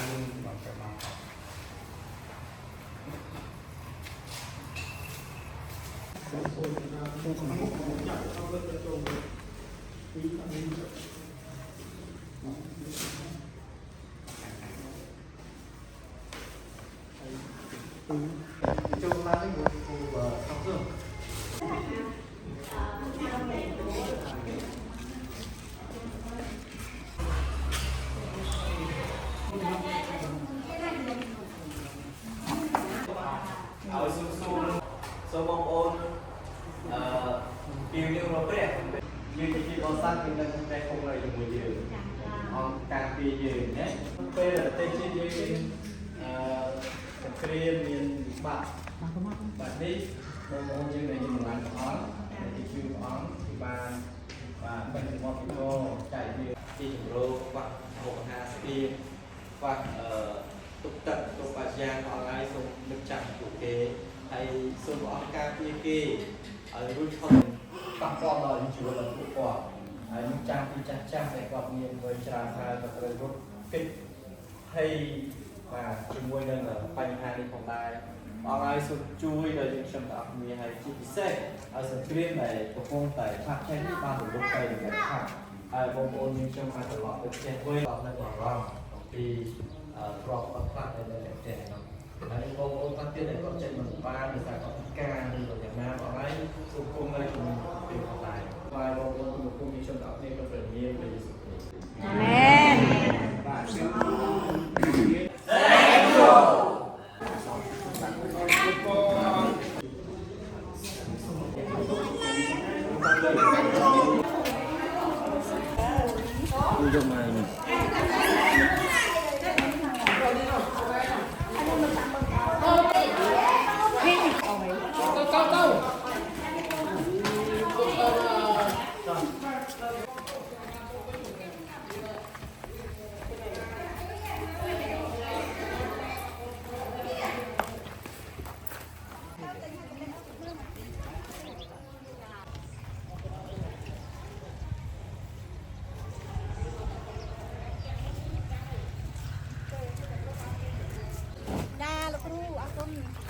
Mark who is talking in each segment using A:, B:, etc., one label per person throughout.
A: យើងមកប្រមាណចូលមកនេះមកគូថតទៅឲ្យសូមបងប្អូនពីយើងមកព្រះយើងជាបរិស័ទយើងនឹងតែគង់នៅជាមួយយើងអង្គការពីយើងណាពេលតែជាយើងក្រៀមមានបាក់បាក់នេះបងប្អូនយើងដែលយើងបានអស់ដែលជួយអង្គពីបានបញ្ជាមកពីកចែកវាជាជំរោបាក់ហូបអាហារស្បៀងបាក់ទុកទឹកទុកបាច់យ៉ាងអនឡាញសូមនឹកចាំពួកគេហើយសូមអង្គការពីគេឲ្យរួចផុតប៉ះពាល់ដល់ជីវិតរបស់ពួកគាត់ហើយនឹកចាំពីចាស់ដែលគាត់មានវ័យច្រើនហើយក៏ត្រូវរត់គេចហើយបាទជាមួយនឹងបញ្ហានេះផងដែរបងឲ្យសូមជួយដល់យើងខ្ញុំទាំងអស់គ្នាហើយជាពិសេសឲ្យសង្គ្រាមដែលកំពុងតែឆាប់ឆេះនេះបានរលត់ទៅយ៉ាងឆាប់ហើយបងប្អូនយើងខ្ញុំអាចត្រឡប់ទៅផ្ទះវិញដល់នៅអារម្មណ៍ពីគ្រាប់អត់ខ្លះដែលនៅផ្ទះហ្នឹងហើយបងប្អូនខ្លះទៀតដែលគាត់ចេញមកបានដោយសារគាត់ពិការឬក៏យ៉ាងណាបងហើយសូមគុំនៅជាមួយពេលផងដែរហើយបងប្អូនគុំយើងខ្ញុំទាំងអស់គ្នាក៏ព្រះនាមព្រះយេស៊ូវគ្រីស្ទអាមែនបាទ dùng mà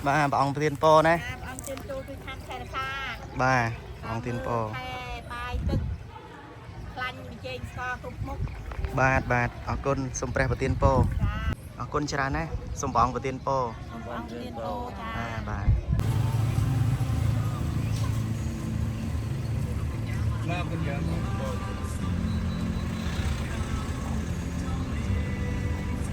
A: bà ông tiền po này bà ông tiền po bà ông con sum pre và tiền po ông con chả này sum bong và tiền po bà